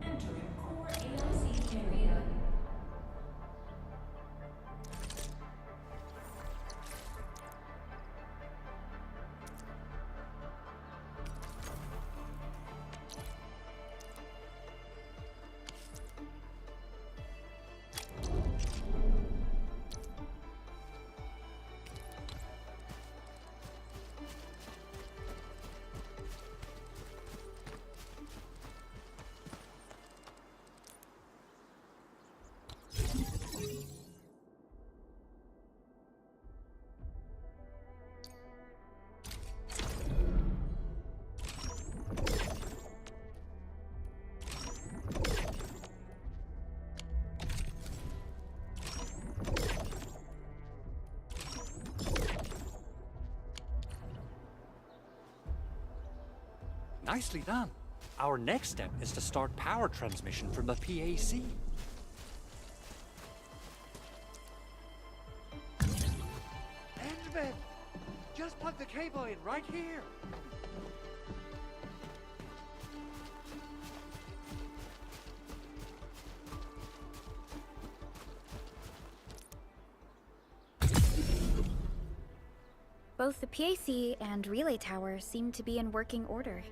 Entering core ALC area. Nicely done. Our next step is to start power transmission from the PAC. Endman! Just plug the cable in right here! Both the PAC and relay tower seem to be in working order.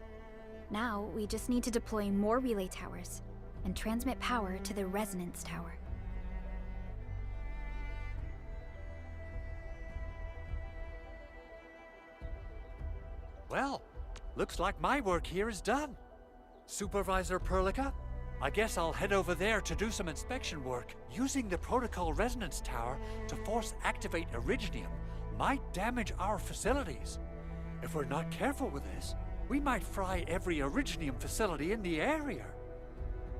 Now, we just need to deploy more relay towers and transmit power to the resonance tower. Well, looks like my work here is done. Supervisor Perlica, I guess I'll head over there to do some inspection work. Using the protocol resonance tower to force activate Originium might damage our facilities. If we're not careful with this, we might fry every Originium facility in the area.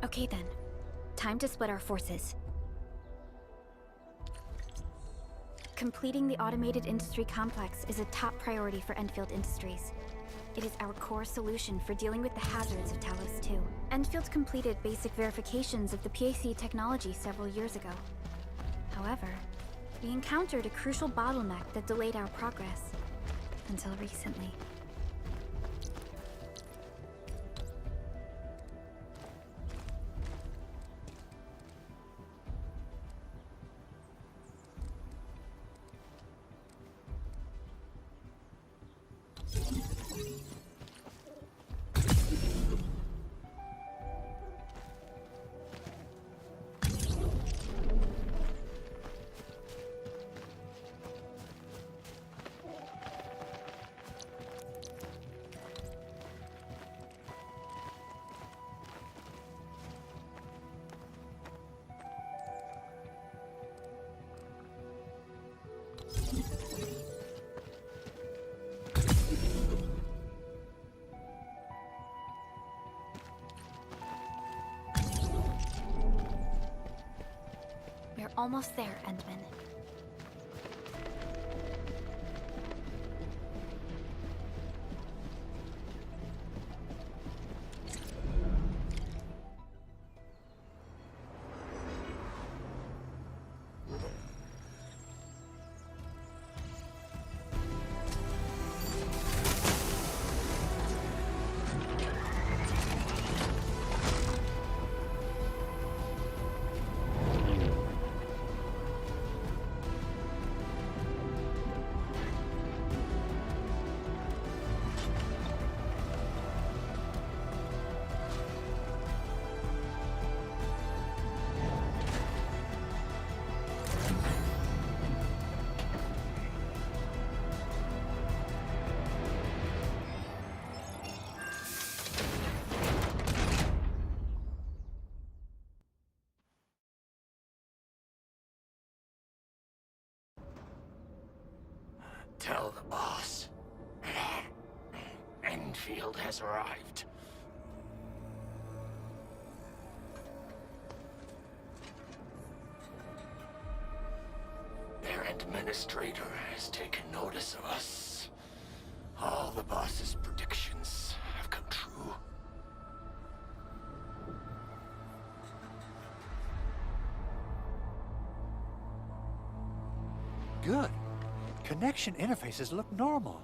Okay then, time to split our forces. Completing the automated industry complex is a top priority for Endfield Industries. It is our core solution for dealing with the hazards of Talos 2. Endfield completed basic verifications of the PAC technology several years ago. However, we encountered a crucial bottleneck that delayed our progress. Until recently. We're almost there, Endman. Tell the boss. Endfield has arrived. Their administrator has taken notice of us. All the boss's predictions have come true. Good. Connection interfaces look normal.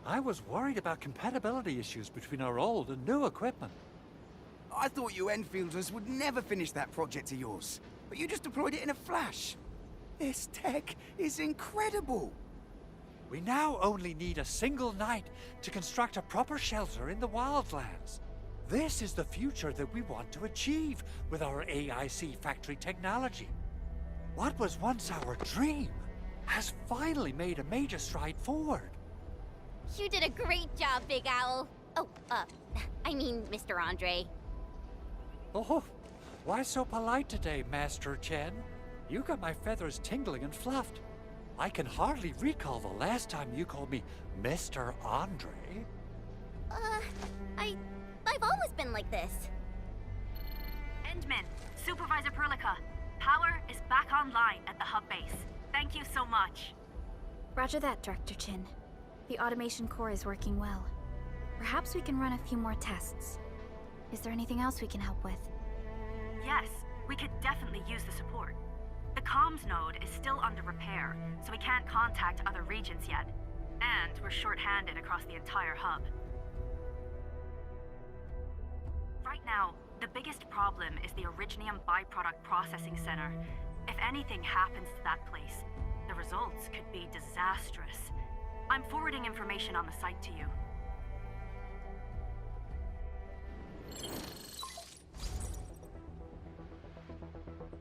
I was worried about compatibility issues between our old and new equipment. I thought you Enfielders would never finish that project of yours, but you just deployed it in a flash. This tech is incredible. We now only need a single night to construct a proper shelter in the wildlands. This is the future that we want to achieve with our AIC factory technology. What was once our dream has finally made a major stride forward. You did a great job, Big Owl. Oh, I mean, Mr. Andre. Oh, why so polite today, Master Chen? You got my feathers tingling and fluffed. I can hardly recall the last time you called me Mr. Andre. I've always been like this. Endman, Supervisor Perlica, power is back online at the hub base. Thank you so much. Roger that, Director Chin. The automation core is working well. Perhaps we can run a few more tests. Is there anything else we can help with? Yes, we could definitely use the support. The comms node is still under repair, so we can't contact other regions yet. And we're short-handed across the entire hub. Right now, the biggest problem is the Originium byproduct processing center. If anything happens to that place, the results could be disastrous. I'm forwarding information on the site to you.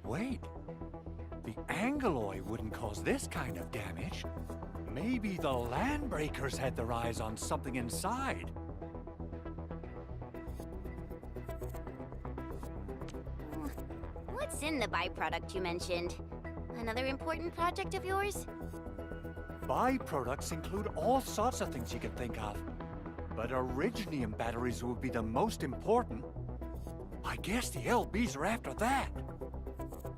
Wait, the Angeloy wouldn't cause this kind of damage. Maybe the Landbreakers had their eyes on something inside. What's in the byproduct you mentioned? Another important project of yours? Byproducts include all sorts of things you can think of. But Originium batteries would be the most important. I guess the LBs are after that.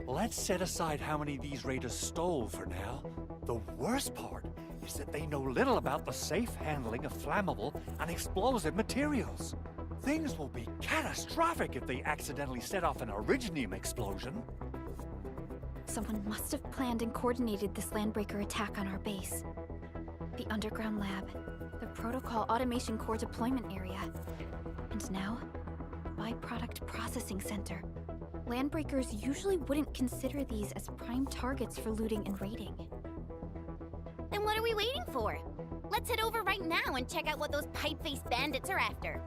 Let's set aside how many these raiders stole for now. The worst part is that they know little about the safe handling of flammable and explosive materials. Things will be catastrophic if they accidentally set off an Originium explosion. Someone must have planned and coordinated this Landbreaker attack on our base. The underground lab, the protocol automation core deployment area, and now, byproduct processing center. Landbreakers usually wouldn't consider these as prime targets for looting and raiding. Then what are we waiting for? Let's head over right now and check out what those pipe-faced bandits are after.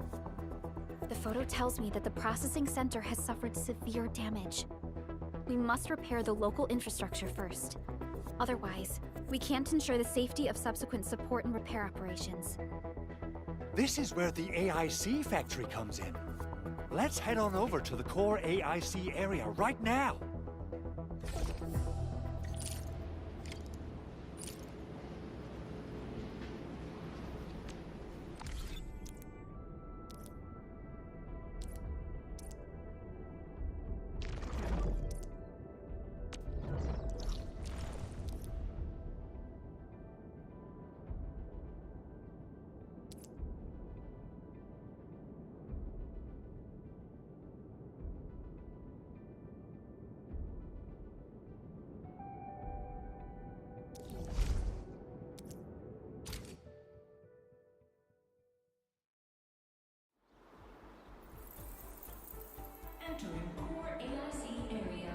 The photo tells me that the processing center has suffered severe damage. We must repair the local infrastructure first. Otherwise, we can't ensure the safety of subsequent support and repair operations. This is where the AIC factory comes in. Let's head on over to the core AIC area right now. Entering core AIC area.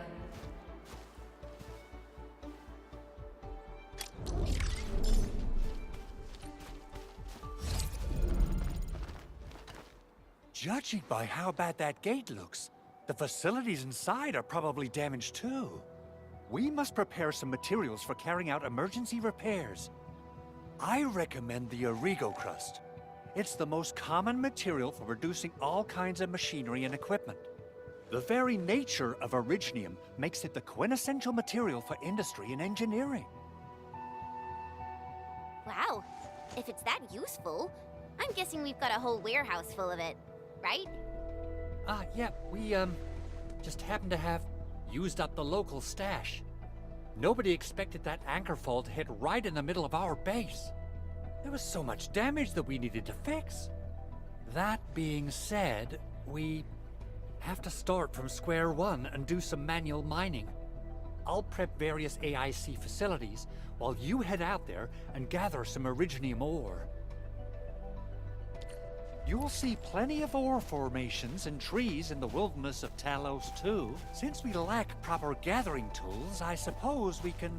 Judging by how bad that gate looks, the facilities inside are probably damaged too. We must prepare some materials for carrying out emergency repairs. I recommend the Origo crust. It's the most common material for producing all kinds of machinery and equipment. The very nature of Originium makes it the quintessential material for industry and engineering. Wow, if it's that useful, I'm guessing we've got a whole warehouse full of it, right? Yeah, we, just happen to have used up the local stash. Nobody expected that anchor fall to hit right in the middle of our base. There was so much damage that we needed to fix. That being said, we have to start from square one and do some manual mining. I'll prep various AIC facilities while you head out there and gather some Originium ore. You'll see plenty of ore formations and trees in the wilderness of Talos too. Since we lack proper gathering tools, I suppose we can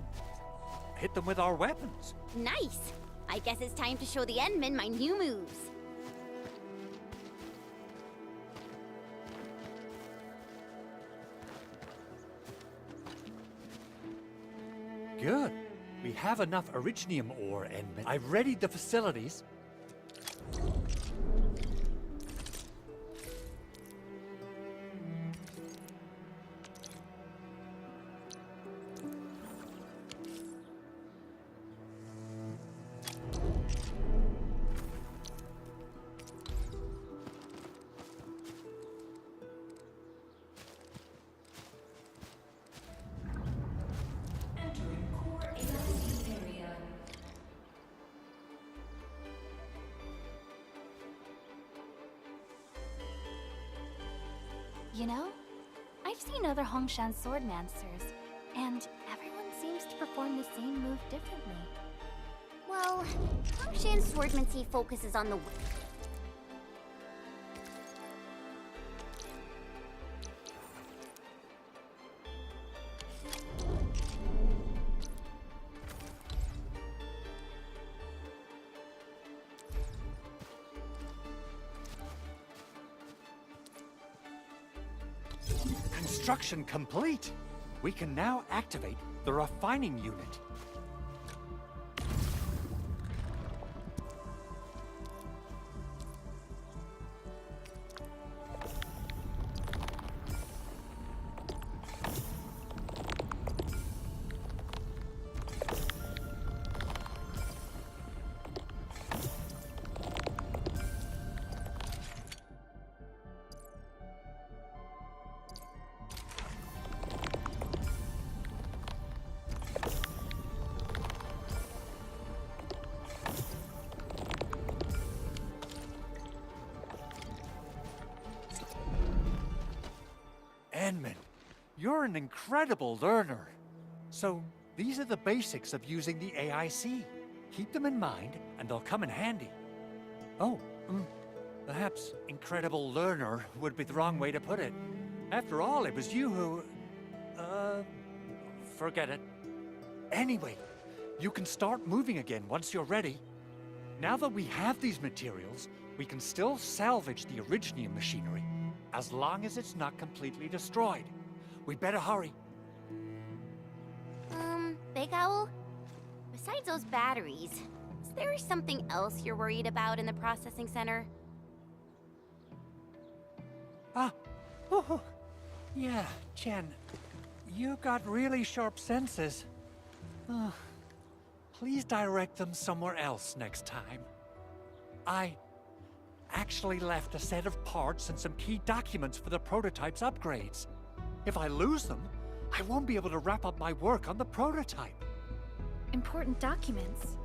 hit them with our weapons. Nice! I guess it's time to show the Endmen my new moves. Good. We have enough Originium ore, Endman. I've readied the facilities. Entering core AIC area. You know, I've seen other Hongshan swordmancers, and everyone seems to perform the same move differently. Well, Hongshan Swordmancy focuses on the... Construction complete. We can now activate the refining unit. Enman, you're an incredible learner. So, these are the basics of using the AIC. Keep them in mind, and they'll come in handy. Oh, perhaps incredible learner would be the wrong way to put it. After all, it was you who... forget it. Anyway, you can start moving again once you're ready. Now that we have these materials, we can still salvage the Originium machinery, as long as it's not completely destroyed. We'd better hurry. Big Owl? Besides those batteries, is there something else you're worried about in the processing center? Yeah, Chen. You got really sharp senses. Please direct them somewhere else next time. I actually left a set of parts and some key documents for the prototype's upgrades. If I lose them, I won't be able to wrap up my work on the prototype. Important documents.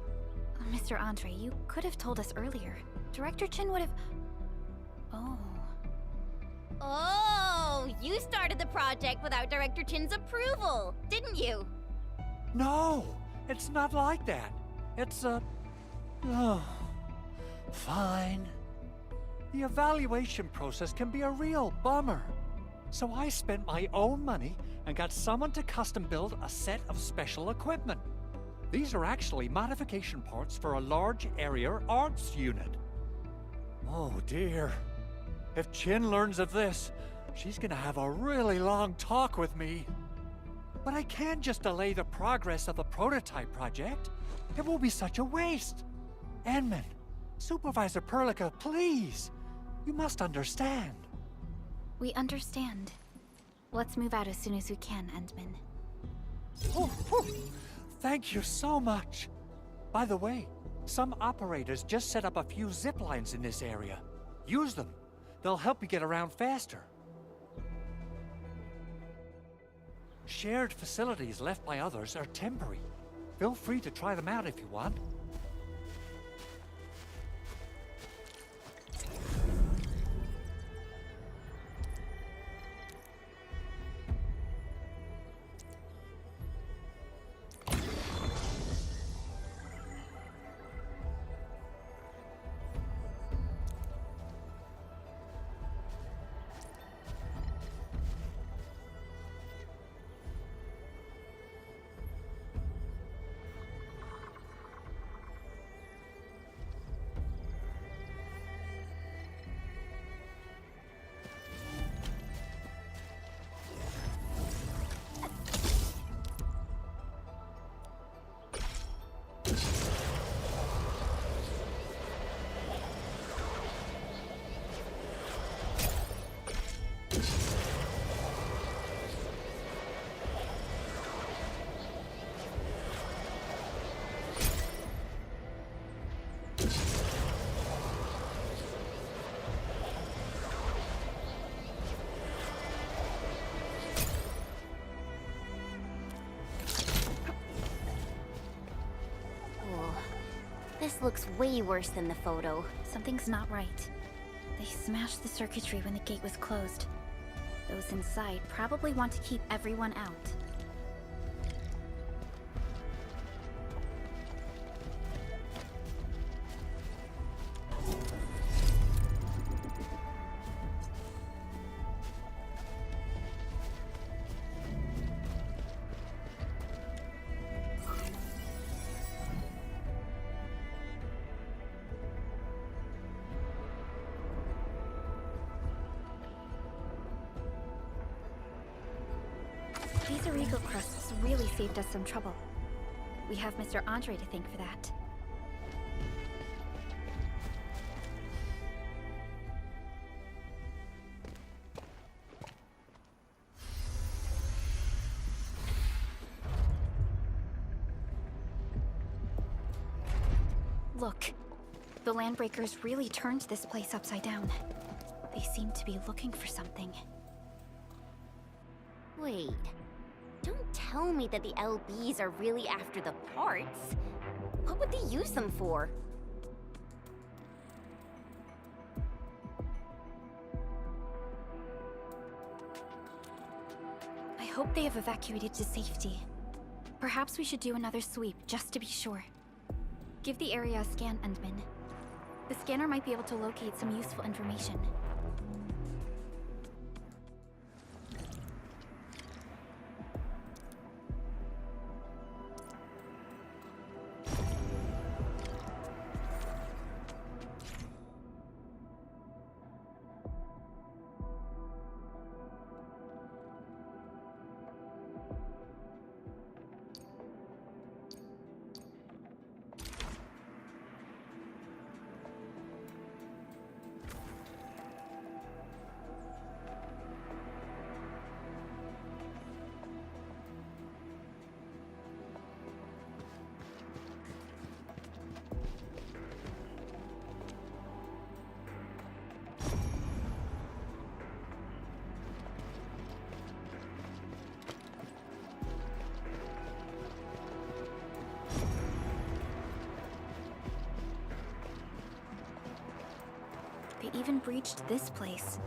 Mr. Andre, you could have told us earlier. Director Chin would have... Oh. Oh, you started the project without Director Chin's approval, didn't you? No, it's not like that. It's fine. The evaluation process can be a real bummer. So I spent my own money and got someone to custom build a set of special equipment. These are actually modification parts for a large area arts unit. Oh dear. If Chin learns of this, she's gonna have a really long talk with me. But I can't just delay the progress of the prototype project. It will be such a waste. Enman, Supervisor Perlica, please. You must understand. We understand. Let's move out as soon as we can, Endman. Thank you so much. By the way, some operators just set up a few zip lines in this area. Use them. They'll help you get around faster. Shared facilities left by others are temporary. Feel free to try them out if you want. This looks way worse than the photo. Something's not right. They smashed the circuitry when the gate was closed. Those inside probably want to keep everyone out. These Origo crusts really saved us some trouble. We have Mr. Andre to thank for that. Look, the Landbreakers really turned this place upside down. They seem to be looking for something. Wait. Don't tell me that the LBs are really after the parts. What would they use them for? I hope they have evacuated to safety. Perhaps we should do another sweep, just to be sure. Give the area a scan, Endman. The scanner might be able to locate some useful information. They even breached this place.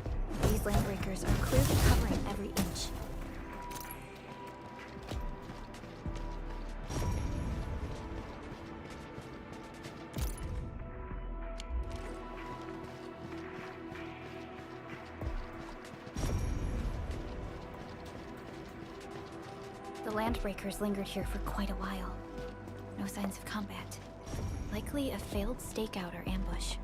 These Landbreakers are clearly covering every inch. The Landbreakers lingered here for quite a while. No signs of combat. Likely a failed stakeout or ambush.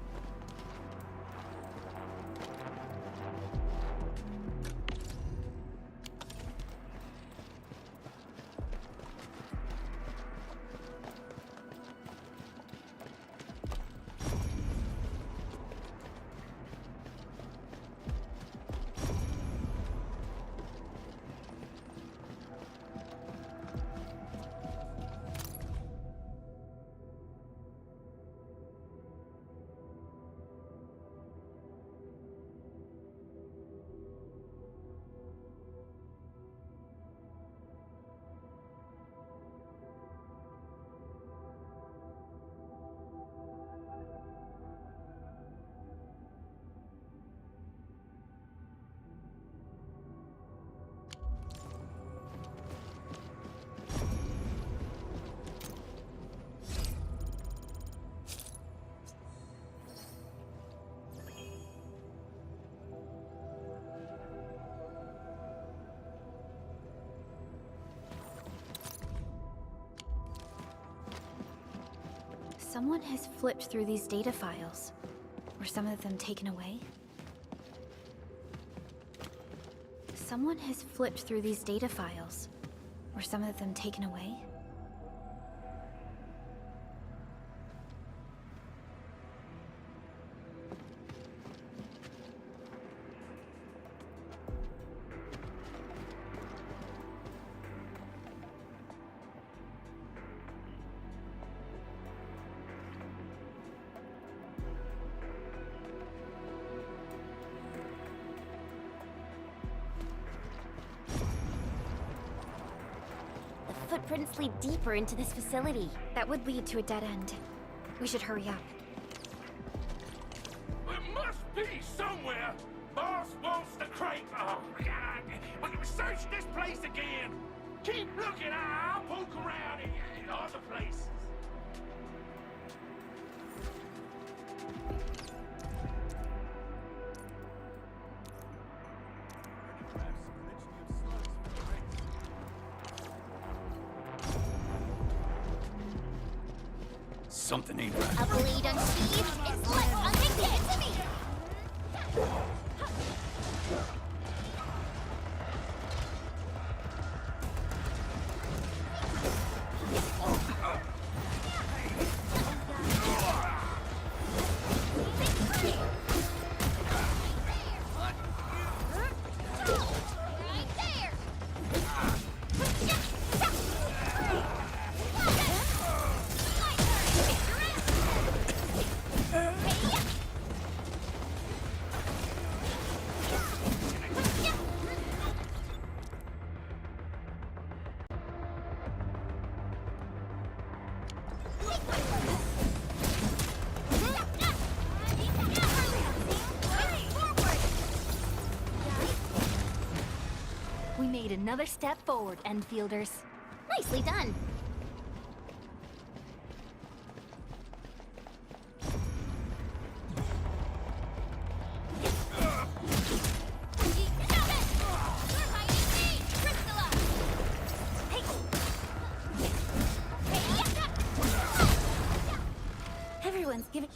Someone has flipped through these data files. Were some of them taken away? Someone has flipped through these data files. Were some of them taken away? Footprints lead deeper into this facility. That would lead to a dead end. We should hurry up. There must be somewhere. Boss wants the crate. Oh, God. We can search this place again. Keep looking. I'll poke around in other places. Something ain't right. A blade unsheathed and let something get to me! Right there! We made another step forward, Enfielders. Nicely done. Everyone's giving...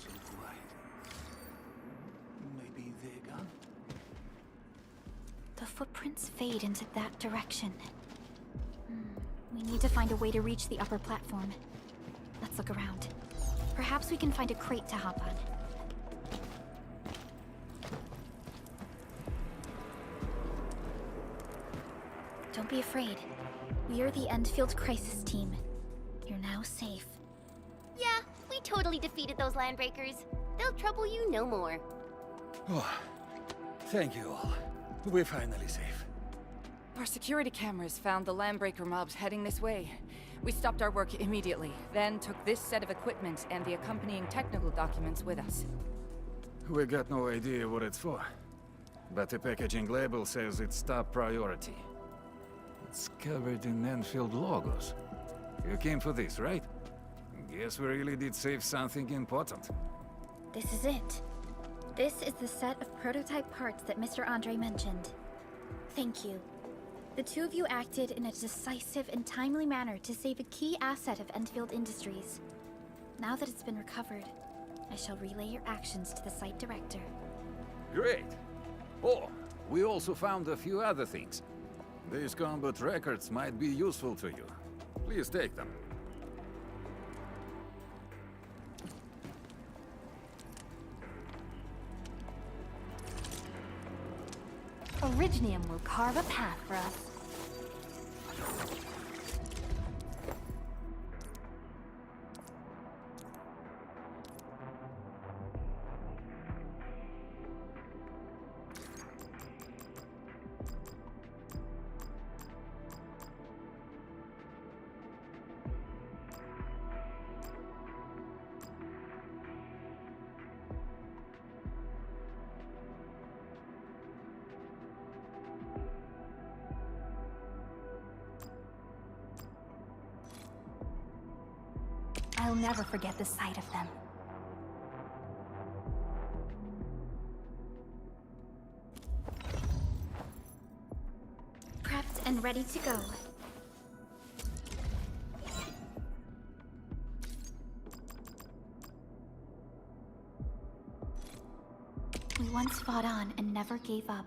Maybe they're gone. The footprints fade into that direction. We need to find a way to reach the upper platform. Let's look around. Perhaps we can find a crate to hop on. Don't be afraid. We are the Endfield crisis team. You're now safe. Yeah, we totally defeated those landbreakers. They'll trouble you no more. Oh, thank you all. We're finally safe. Our security cameras found the landbreaker mobs heading this way. We stopped our work immediately, then took this set of equipment and the accompanying technical documents with us. We got no idea what it's for. But the packaging label says it's top priority. It's covered in Enfield logos. You came for this, right? Guess we really did save something important. This is it. This is the set of prototype parts that Mr. Andre mentioned. Thank you. The two of you acted in a decisive and timely manner to save a key asset of Endfield Industries. Now that it's been recovered, I shall relay your actions to the site director. Great! Oh, we also found a few other things. These combat records might be useful to you. Please take them. Originium will carve a path for us. I'll never forget the sight of them. Prepped and ready to go. We once fought on and never gave up.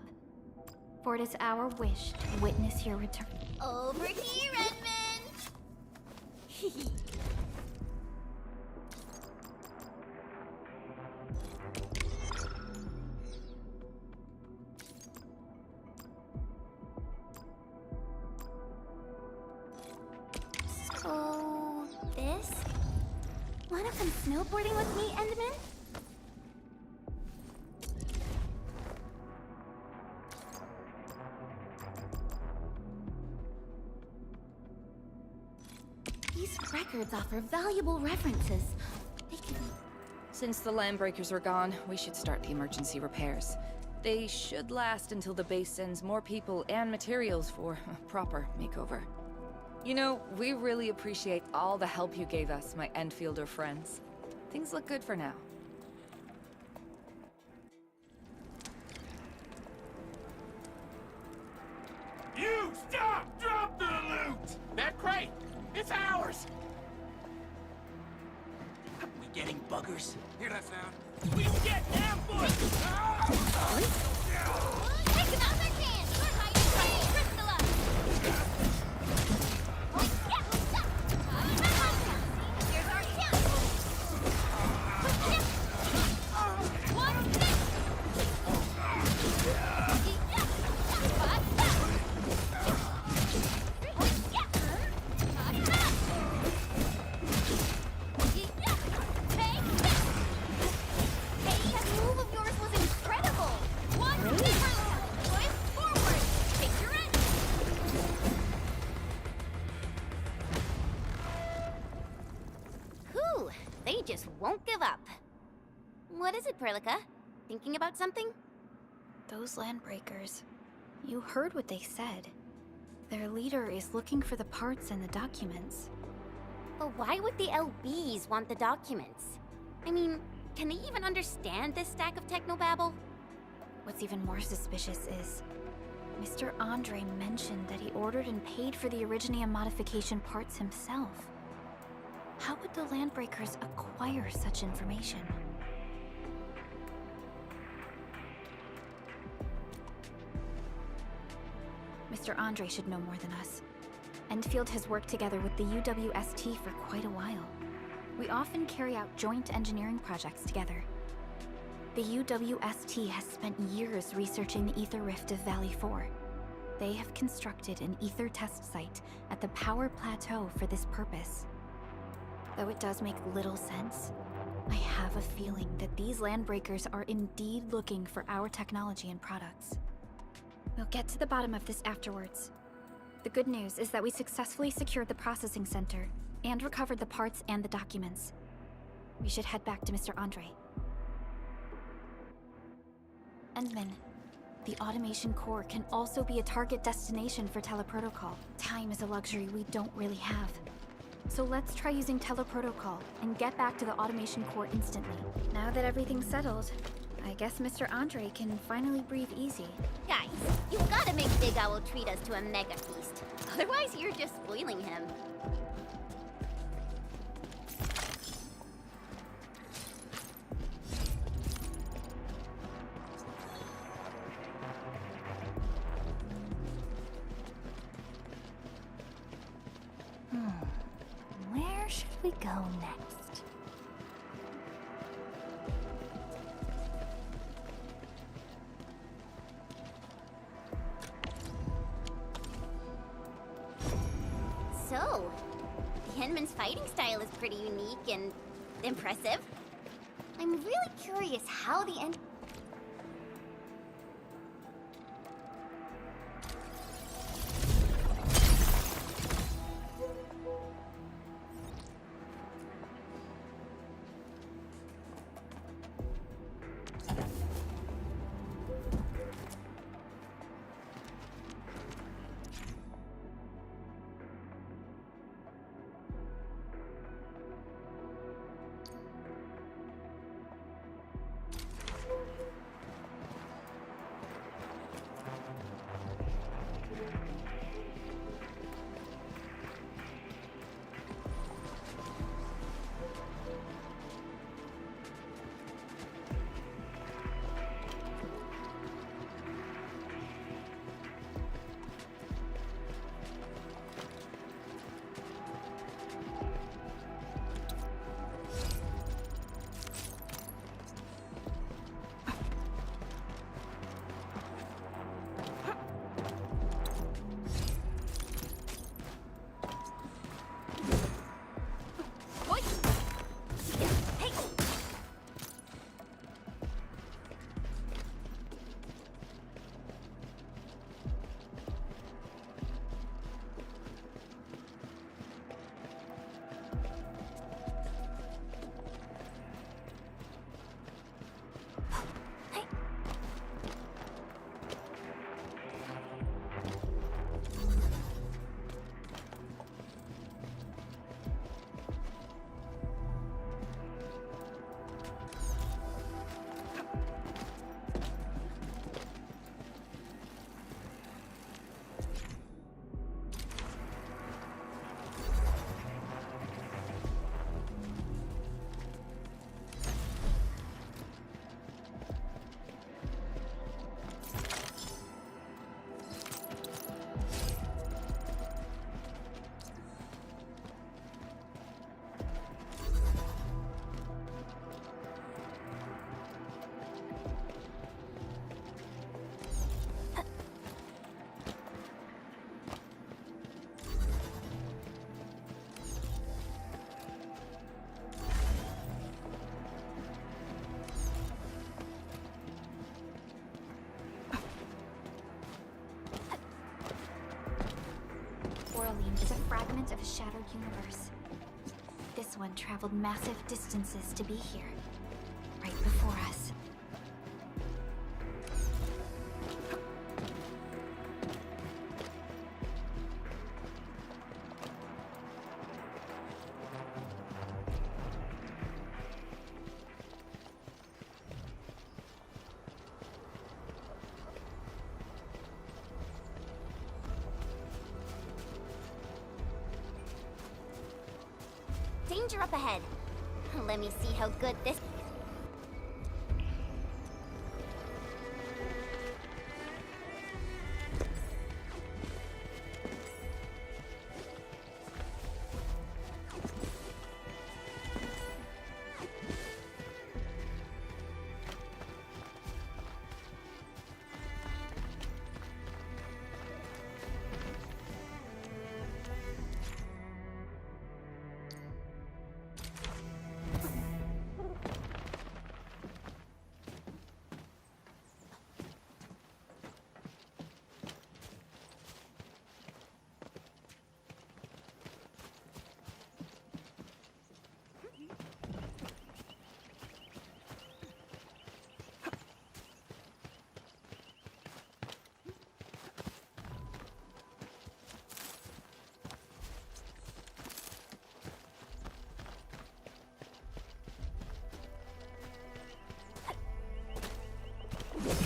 For it is our wish to witness your return. Over here, Edmund! So, this? Wanna come snowboarding with me, Edmund? These records offer valuable references. They Since the Landbreakers are gone, we should start the emergency repairs. They should last until the base sends more people and materials for a proper makeover. You know, we really appreciate all the help you gave us, my Endfielder friends. Things look good for now. You stop! Drop the loot! That crate! It's ours! We getting buggers? Hear that sound? We get ambushed! Take another chance! We're hiding from Crystalla! Here's our chance! One stick! Hey, that move of yours was incredible! One twist forward! Take your end! Whew, they just won't give up. What is it, Perlica? Thinking about something? Those Landbreakers. You heard what they said. Their leader is looking for the parts and the documents. But why would the LBs want the documents? I mean, can they even understand this stack of technobabble? What's even more suspicious is Mr. Andre mentioned that he ordered and paid for the Originium modification parts himself. How would the Landbreakers acquire such information? Mr. Andre should know more than us. Endfield has worked together with the UWST for quite a while. We often carry out joint engineering projects together. The UWST has spent years researching the ether rift of Valley 4. They have constructed an ether test site at the Power Plateau for this purpose. Though it does make little sense, I have a feeling that these Landbreakers are indeed looking for our technology and products. We'll get to the bottom of this afterwards. The good news is that we successfully secured the processing center and recovered the parts and the documents. We should head back to Mr. Andre. Endman, the automation core can also be a target destination for teleprotocol. Time is a luxury we don't really have. So let's try using teleprotocol and get back to the automation core instantly. Now that everything's settled, I guess Mr. Andre can finally breathe easy. Guys, you've gotta make Big Owl treat us to a mega feast. Otherwise, you're just spoiling him. Where should we go next? So, the Henman's fighting style is pretty unique and impressive. I'm really curious how the end. the Shattered Universe. This one traveled massive distances to be here, right before us. Danger up ahead. Let me see how good this...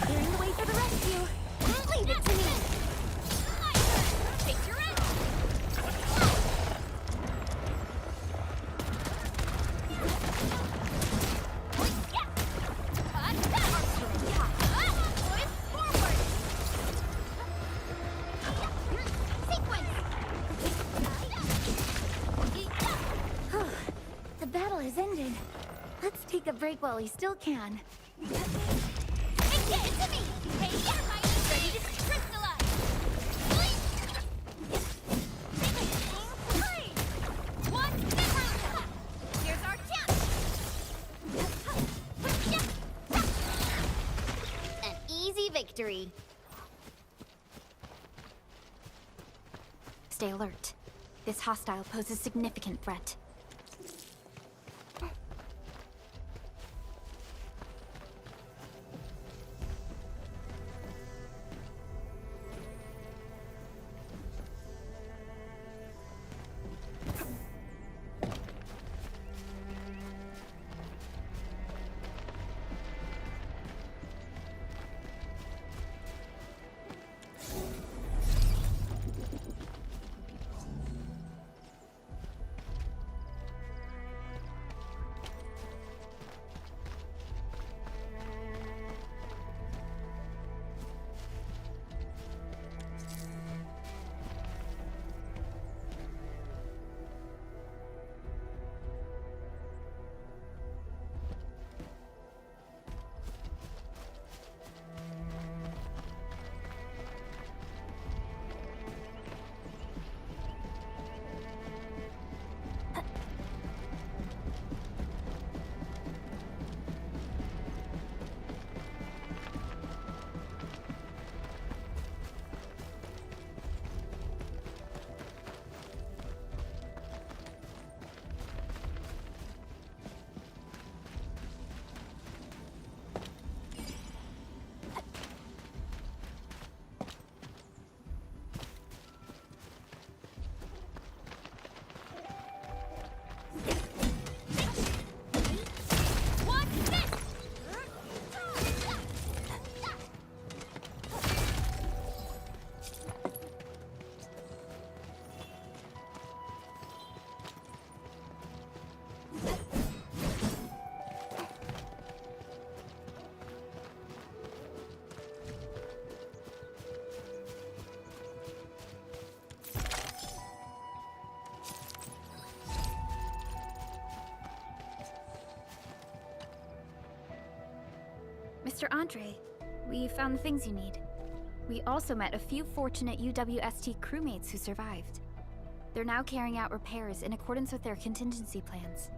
Clearing the way for the rescue. Leave it to me. My turn. Take your end. Yeah. Forward. Sequence. The battle has ended. Let's take a break while we still can. Get to me! Hey, yeah, ready to crystallize! Three! One, here's our chance! An easy victory. Stay alert. This hostile poses a significant threat. Mr. Andre, we found the things you need. We also met a few fortunate UWST crewmates who survived. They're now carrying out repairs in accordance with their contingency plans.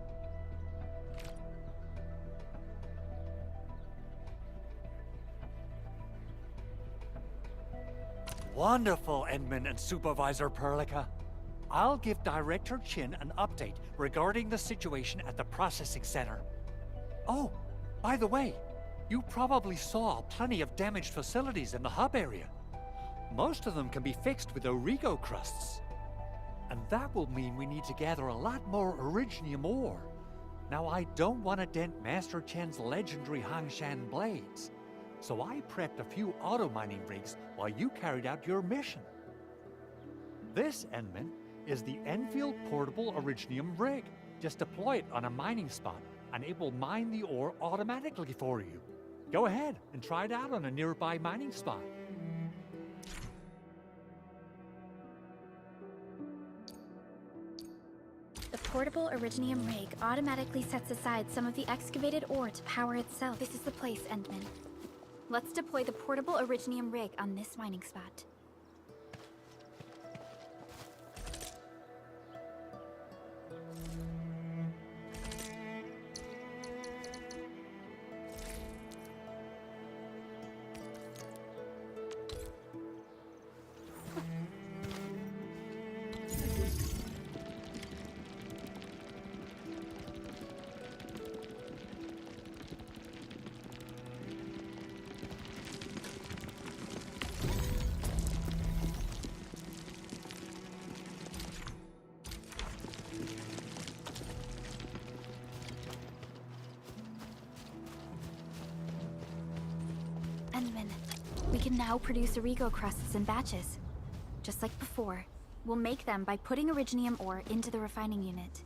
Wonderful, Edmund and Supervisor Perlica. I'll give Director Chin an update regarding the situation at the processing center. Oh, by the way, you probably saw plenty of damaged facilities in the hub area. Most of them can be fixed with Origo crusts. And that will mean we need to gather a lot more Originium ore. Now, I don't want to dent Master Chen's legendary Hangshan blades, so I prepped a few auto-mining rigs while you carried out your mission. This, Enman, is the Endfield Portable Originium rig. Just deploy it on a mining spot, and it will mine the ore automatically for you. Go ahead and try it out on a nearby mining spot. The portable Originium rig automatically sets aside some of the excavated ore to power itself. This is the place, Endman. Let's deploy the portable Originium rig on this mining spot. Endman, we can now produce Origo crusts in batches. Just like before, we'll make them by putting Originium ore into the refining unit.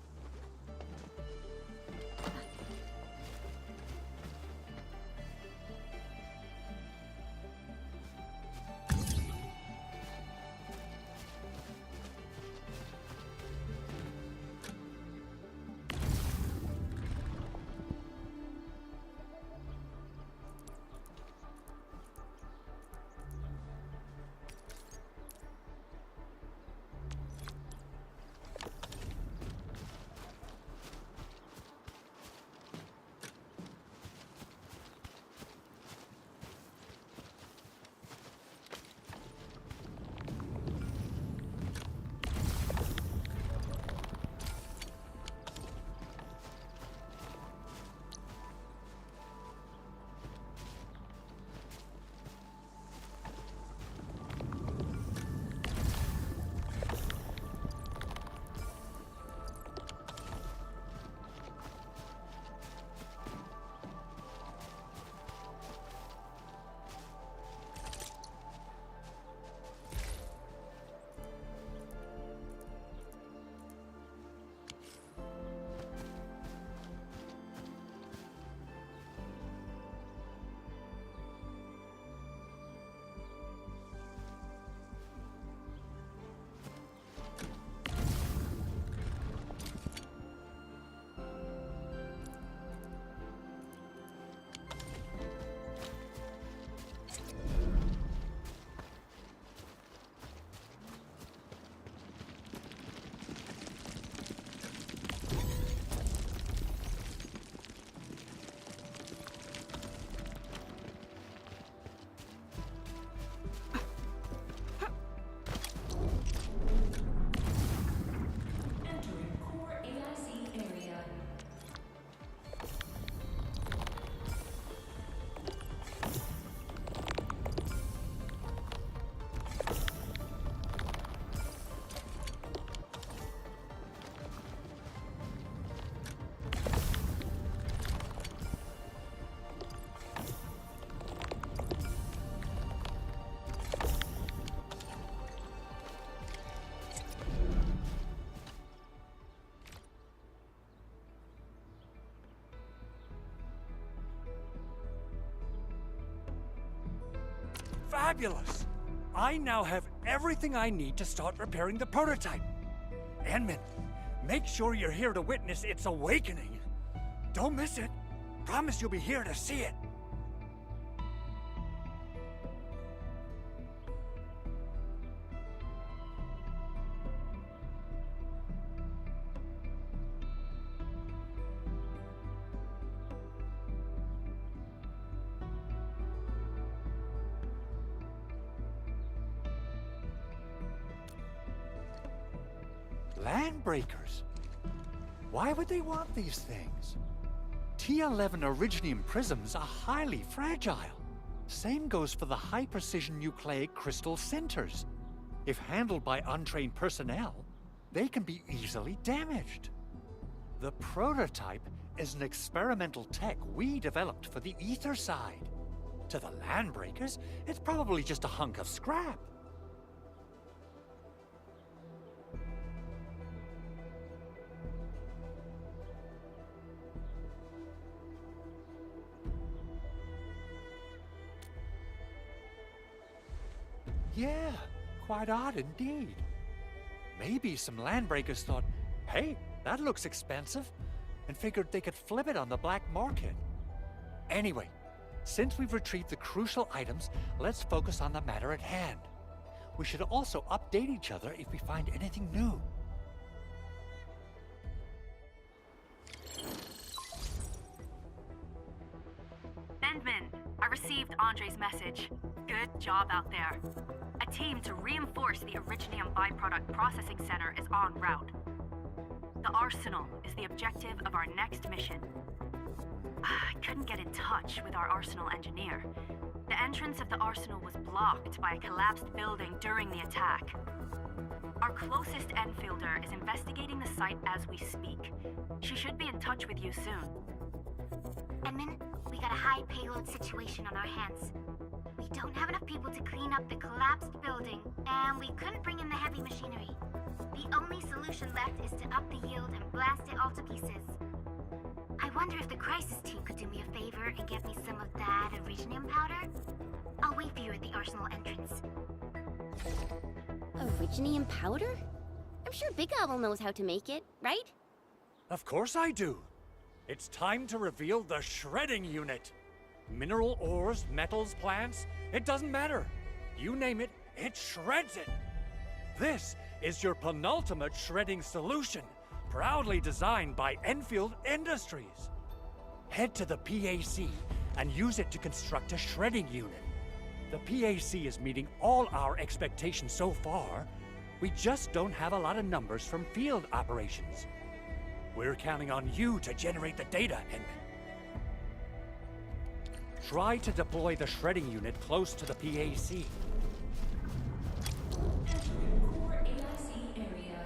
Fabulous! I now have everything I need to start repairing the prototype. Enman, make sure you're here to witness its awakening. Don't miss it. Promise you'll be here to see it. Landbreakers? Why would they want these things? T11 Originium prisms are highly fragile. Same goes for the high-precision nucleic crystal centers. If handled by untrained personnel, they can be easily damaged. The prototype is an experimental tech we developed for the ether side. To the Landbreakers, it's probably just a hunk of scrap. Yeah, quite odd indeed. Maybe some Landbreakers thought, hey, that looks expensive, and figured they could flip it on the black market. Anyway, since we've retrieved the crucial items, let's focus on the matter at hand. We should also update each other if we find anything new. Endman, I received Andre's message. Good job out there. A team to reinforce the Originium byproduct processing center is en route. The arsenal is the objective of our next mission. I couldn't get in touch with our arsenal engineer. The entrance of the arsenal was blocked by a collapsed building during the attack. Our closest Enfielder is investigating the site as we speak. She should be in touch with you soon. Edmund, we got a high payload situation on our hands. We don't have enough people to clean up the collapsed building, and we couldn't bring in the heavy machinery. The only solution left is to up the yield and blast it all to pieces. I wonder if the crisis team could do me a favor and get me some of that Originium powder? I'll wait for you at the arsenal entrance. Originium powder? I'm sure Big Owl knows how to make it, right? Of course I do. It's time to reveal the shredding unit. Mineral ores, metals, plants, it doesn't matter. You name it, it shreds it. This is your penultimate shredding solution, proudly designed by Endfield Industries. Head to the PAC and use it to construct a shredding unit. The PAC is meeting all our expectations so far. We just don't have a lot of numbers from field operations. We're counting on you to generate the data, Endman. Try to deploy the shredding unit close to the PAC. Entering core AIC area.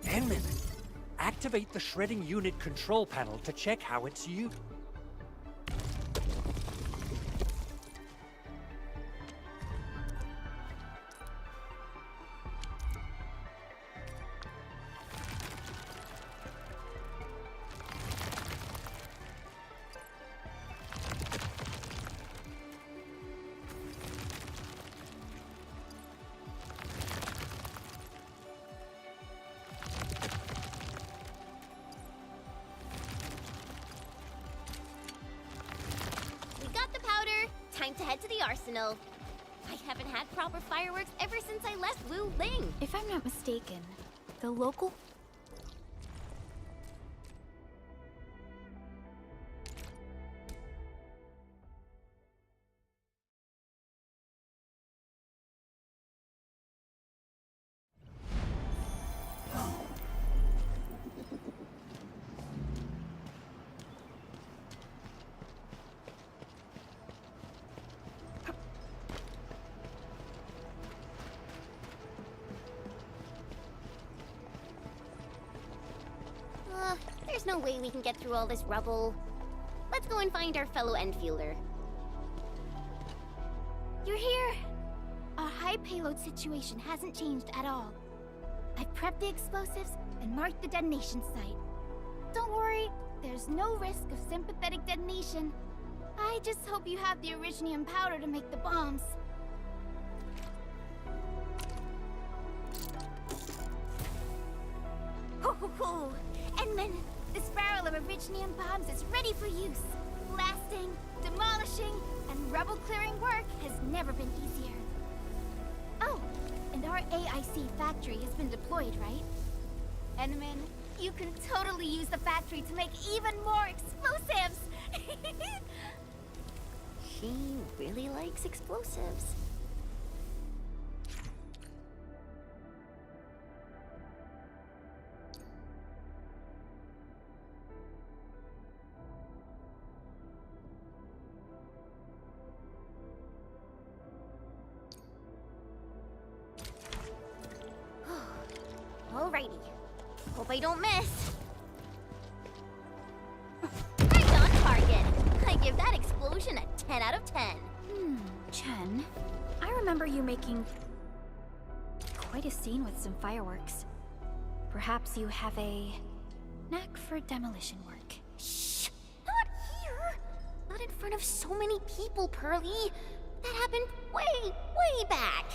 Endman, activate the shredding unit control panel to check how it's used. Time to head to the arsenal. I haven't had proper fireworks ever since I left Wu Ling. If I'm not mistaken, the local... There's no way we can get through all this rubble. Let's go and find our fellow Enfielder. You're here! Our high payload situation hasn't changed at all. I've prepped the explosives and marked the detonation site. Don't worry, there's no risk of sympathetic detonation. I just hope you have the Originium powder to make the bombs. Ho ho ho! Endman, This barrel of Originium bombs is ready for use. Blasting, demolishing, and rubble-clearing work has never been easier. Oh, and our AIC factory has been deployed, right? Enman, you can totally use the factory to make even more explosives! She really likes explosives. Alrighty. Hope I don't miss. Right on target. I give that explosion a 10 out of 10. Chen, I remember you making quite a scene with some fireworks. Perhaps you have a knack for demolition work. Shh! Not here! Not in front of so many people, Pearly. That happened way, way back.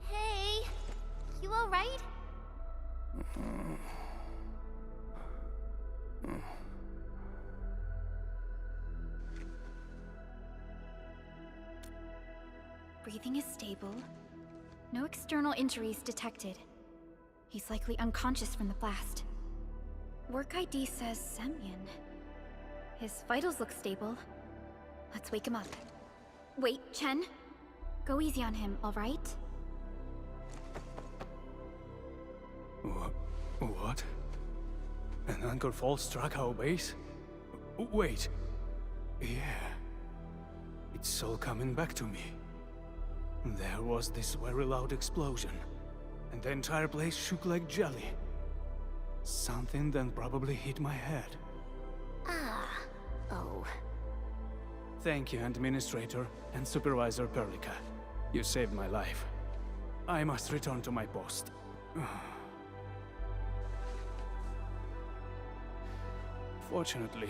Hey, you all right? Breathing is stable. No external injuries detected. He's likely unconscious from the blast. Work ID says Semyon. His vitals look stable. Let's wake him up. Wait, Chen. Go easy on him, alright? What? An Anchor Fall struck our base? Wait. Yeah. It's all coming back to me. There was this very loud explosion, and the entire place shook like jelly. Something then probably hit my head. Oh. Thank you, Administrator and Supervisor Perlica. You saved my life. I must return to my post. Fortunately,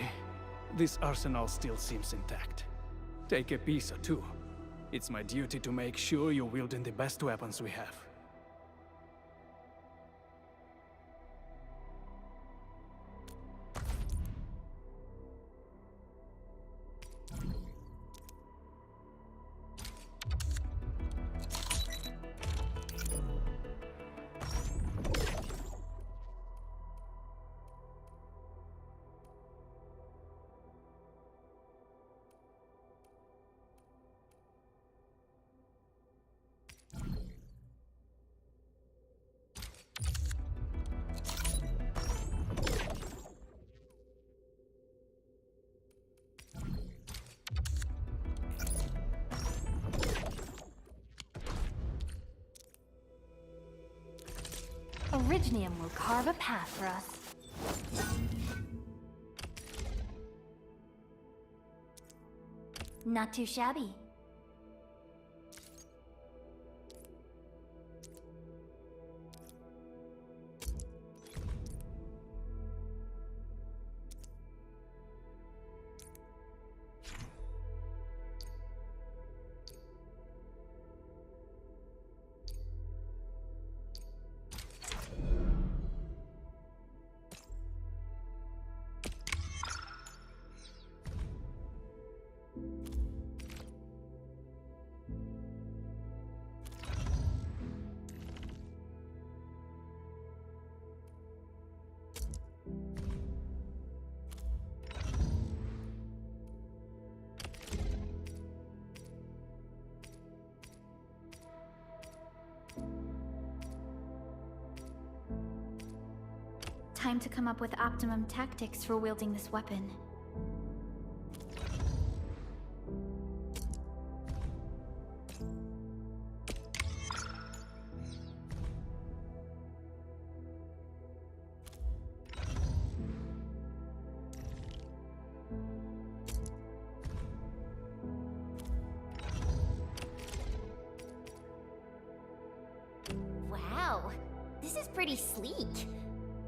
this arsenal still seems intact. Take a piece or two. It's my duty to make sure you're wielding the best weapons we have. Originium will carve a path for us. Not too shabby. Time to come up with optimum tactics for wielding this weapon. Wow, this is pretty sleek.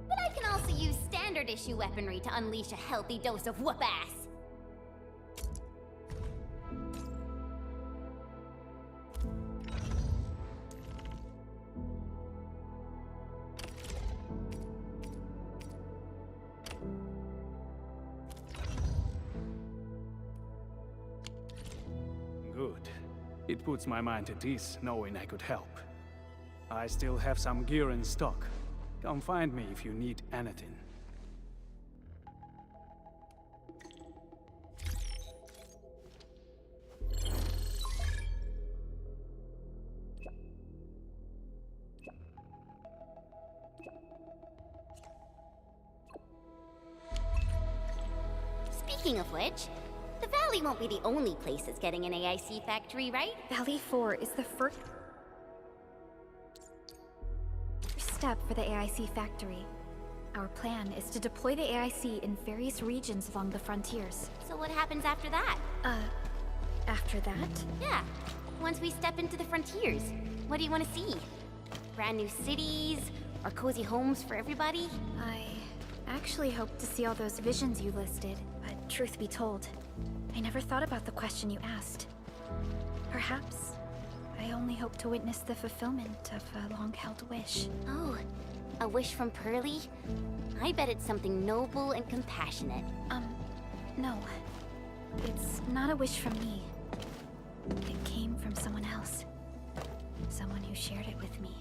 But I can also use stamina standard issue weaponry to unleash a healthy dose of whoop-ass. Good. It puts my mind at ease knowing I could help. I still have some gear in stock. Come find me if you need anything. Speaking of which, the Valley won't be the only place that's getting an AIC factory, right? Valley 4 is the first step for the AIC factory. Our plan is to deploy the AIC in various regions along the frontiers. So what happens after that? After that? Yeah, once we step into the frontiers, what do you want to see? Brand new cities? Or cozy homes for everybody? I actually hoped to see all those visions you listed, but truth be told, I never thought about the question you asked. Perhaps I only hope to witness the fulfillment of a long-held wish. Oh, a wish from Pearly? I bet it's something noble and compassionate. No. It's not a wish from me. It came from someone else. Someone who shared it with me.